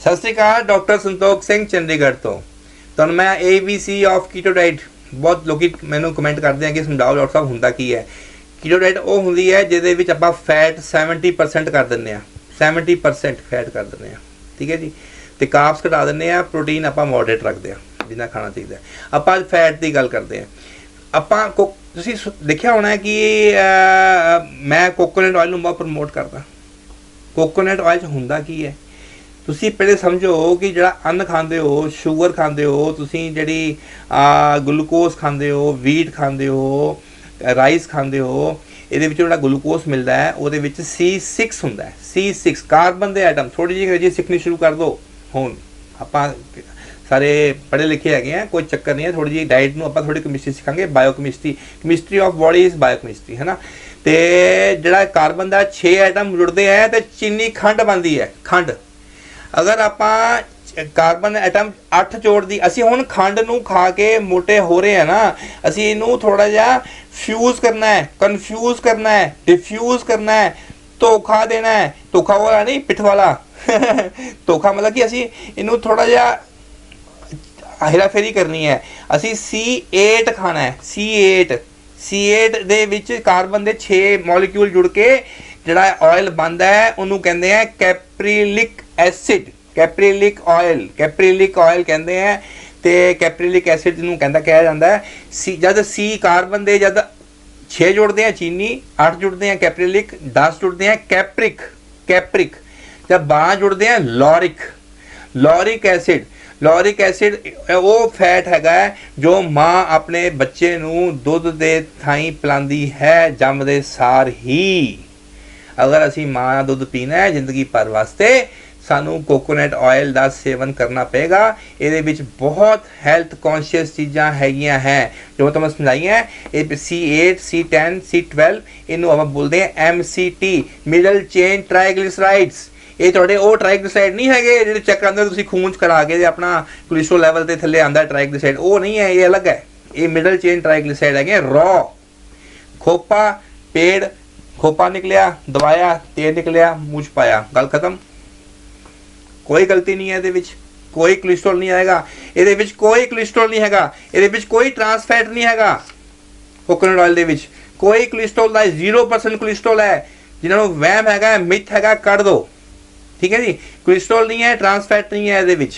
सत श्री अकाल, डॉक्टर संतोख सिंह चंडीगढ़ तो तुहानूं मैं ABC ऑफ कीटो डाइट बहुत लोग मैनूं कमेंट करते हैं कि समझाओ डॉक्टर साहब हुंदा की है। कीटो डाइट वो हुंदी है जिहदे विच आपां फैट 70% कर दिंदे आ, 70% फैट कर दिंदे आ, ठीक है जी। तो कार्ब्स घटा दिंदे आ, प्रोटीन आपां मॉडरेट रखते हैं जिन्ना खाना चाहिए। आपां अज फैट की गल करते हैं। आपां तुसीं देखिया होना है कि मैं कोकोनट ऑयल नूं बहुत प्रमोट करदा। कोकोनट ऑयल च हुंदा की है, ਤੁਸੀਂ ਪਹਿਲੇ ਸਮਝੋ कि ਜਿਹੜਾ ਅੰਨ ਖਾਂਦੇ ਹੋ, ਸ਼ੂਗਰ ਖਾਂਦੇ ਹੋ, ਤੁਸੀਂ ਜਿਹੜੀ ਗਲੂਕੋਜ਼ ਖਾਂਦੇ ਹੋ, ਵੀਟ ਖਾਂਦੇ ਹੋ, ਰਾਈਸ ਖਾਂਦੇ ਹੋ, ਇਹਦੇ ਵਿੱਚ ਜਿਹੜਾ ਗਲੂਕੋਜ਼ ਮਿਲਦਾ ਹੈ ਉਹਦੇ ਵਿੱਚ C6 ਹੁੰਦਾ ਹੈ। C6 ਕਾਰਬਨ ਦੇ ਐਟਮ। ਥੋੜੀ ਜਿਹੀ ਅੰਗਰੇਜ਼ੀ ਸਿੱਖਣੀ ਸ਼ੁਰੂ ਕਰ ਦਿਓ। ਹੁਣ ਆਪਾਂ ਸਾਰੇ ਪੜ੍ਹੇ ਲਿਖੇ ਹੈਗੇ ਆ, ਕੋਈ ਚੱਕਰ ਨਹੀਂ ਹੈ। ਥੋੜੀ ਜਿਹੀ ਡਾਈਟ ਨੂੰ ਆਪਾਂ ਥੋੜੀ ਕੈਮਿਸਟਰੀ ਸਿੱਖਾਂਗੇ, biochemistry, chemistry of body is biochemistry, ਹੈ ਨਾ। ਤੇ ਜਿਹੜਾ ਕਾਰਬਨ ਦਾ 6 ਐਟਮ ਜੁੜਦੇ ਆ ਤੇ ਚੀਨੀ ਖੰਡ ਬਣਦੀ ਹੈ। ਖੰਡ अगर आप कार्बन एटम 8 जोड़ दी, असी हुण खंड नूं खा के मोटे हो रहे हैं ना, असी इनू थोड़ा जिहा फ्यूज करना है, कन्फ्यूज करना है, डिफ्यूज करना है, धोखा देना है। धोखा वाला नहीं, पिठ वाला धोखा मतलब कि असी इनू थोड़ा जिहा हेरा फेरी करनी है। असी C8 खाना है। C8 they which carbon they 6 molecule जुड़ के जिहड़ा ऑयल बनदा है उन्होंने कहते हैं कैप्रीलिक एसिड। कैप्रीलिक ऑयल कहते हैं। तो कैप्रीलिक एसिड जिन्होंने कहा जाता है जब C कार्बन दे जब 6 जुड़ते हैं चीनी, 8 जुड़ते हैं कैप्रीलिक, 10 जुड़ते हैं कैप्रिक, जब 12 जुड़ते हैं लॉरिक एसिड वो फैट हैगा जो माँ अपने बच्चे नूं दुध दे थाई पिलांदी है जमदे सार ही। अगर असी माँ का दुध पीना है जिंदगी भर वास्ते, सानू कोकोनट ऑयल का सेवन करना पेगा। ये बहुत हेल्थ कॉन्शियस चीज़ां हैगियां हैं जो मैं तुम्हें समझाई हैं। C8, C10, C12 इनू आप बोलते हैं MCT, मिडल चेन ट्राइग्लिसराइड्स। ये थोड़े वो ट्राइग्लिसराइड नहीं है जो चेक करते तुम खून च करा के अपना कोलेस्ट्रोल लैवल के थले आता ट्राइग्लिसराइड, वो नहीं है, ये अलग है। ये मिडल चेन ट्राइग्लिसराइड है। रॉ खोपा, पेड़ खोपा निकलिया, दबाया, तेल निकलिया, मुँह पाया, गल खत्म। कोई गलती नहीं है, ये कोई कोलेस्ट्रॉल नहीं आएगा, ये कोई कोलेस्ट्रॉल नहीं है, ये कोई ट्रांसफैट नहीं है। कोकोनट ऑयल के कोई कोलेस्ट्रॉल का 0% कोलेस्ट्रॉल है। जिन्होंने वहम है, मिथ है, कट दो, ठीक है जी। कोलेस्ट्रॉल नहीं है, ट्रांसफैट नहीं है, ये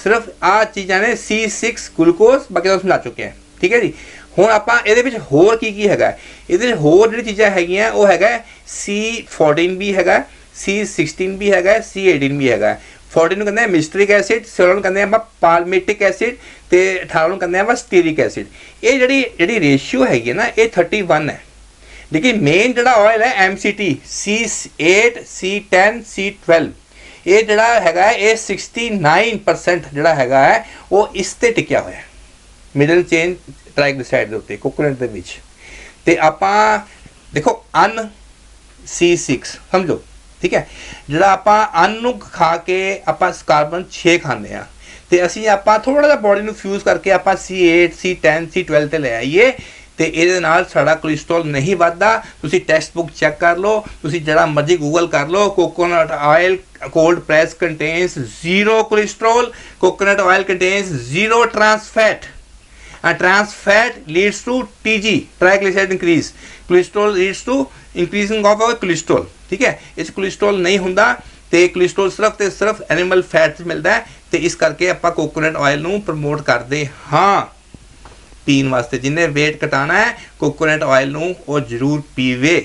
सिर्फ आ चीज़ा ने C6 ग्लूकोज, बाकी तो समझा चुके हैं, ठीक है जी। हुण आपां इहदे विच होर की हैगा, इहदे विच होर जिहड़ी चीज़ां हैगियां वो हैगा C14 भी हैगा, C16 भी हैगा, C18 भी हैगा। 14 नूं कहंदे आ मिस्ट्रिक एसिड, 16 नूं कहंदे आ पालमिटिक एसिड ते 18 नूं कहंदे आ स्टेरिक एसिड। ये जिहड़ी रेशियो हैगी है ना, ये 31 है। लेकिन मेन जिहड़ा ऑयल है MCT, C8, C10, C12, ये जिहड़ा हैगा ये 69% जिहड़ा हैगा है वो इस ते टिकिया होया है, मिडल चेन ट्राइग्लिसराइड के उत्ते कोकोनट के विच। ते आपां देखो अन्न C6 समझो, ठीक है। जिहड़ा आपां अन्न नूं खा के आपां कार्बन 6 खाने आ ते असीं आपां थोड़ा जिहा बॉडी नूं फ्यूज करके आपां C8, C10, C12 ते ले आइए ते इहदे नाल साडा कोलेस्ट्रॉल नहीं वधदा। तुसीं टेक्स्ट बुक चैक कर लो, तुसीं जिहड़ा मर्जी गूगल कर लो, coconut oil cold press contains 0 cholesterol, coconut oil contains 0 trans fat. Trans-fat leads to TG, triglyceride increase, cholesterol leads to increasing of our cholesterol, ठीक है। इस कोलेस्ट्रॉल नहीं हुंदा ते कोलेस्ट्रॉल सिर्फ ते सिर्फ एनिमल फैट मिलता है। तो इस करके आपां कोकोनट ऑयल नूं प्रमोट करते हाँ पीण वास्ते। जिन्हें वेट घटाना है कोकोनट ऑयल नूं वो जरूर पीवे,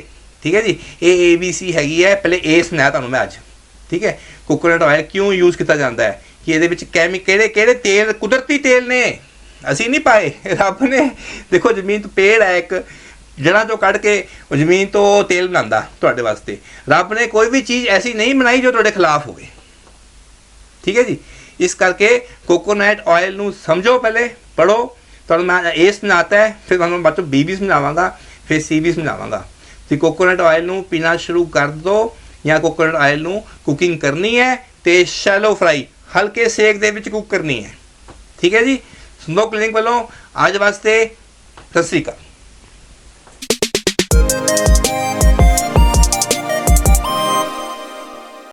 ठीक है जी। ये ABC हैगी है, पहले ए सुनाया तुहानूं मैं अज, ठीक है। कोकोनट ऑयल क्यों यूज़ किया जाता है कि ये किहड़े तेल, कुदरती तेल ने असी नहीं पाए, रब ने देखो जमीन तो पेड़ है एक जड़ा चो कढ़ के जमीन तो तेल बनाता तुहाडे वास्ते। रब ने कोई भी चीज़ ऐसी नहीं बनाई जो तुहाडे खिलाफ हो, ठीक है जी। इस करके कोकोनट ऑयल नूं समझो, पहले पढ़ो, तो मैं ए समझाता है, फिर तुहानूं बाद B भी समझावांगा, फिर C भी समझावांगा। तो कोकोनट ऑयल नूं पीना शुरू कर दो, या कोकोनट ऑयल नूं कुकिंग करनी है तो शैलो फ्राई हल्के सेक दे विच कुक करनी है, ठीक है जी। संतोख क्लिनिक वालों आज वास्ते सत श्री अकाल।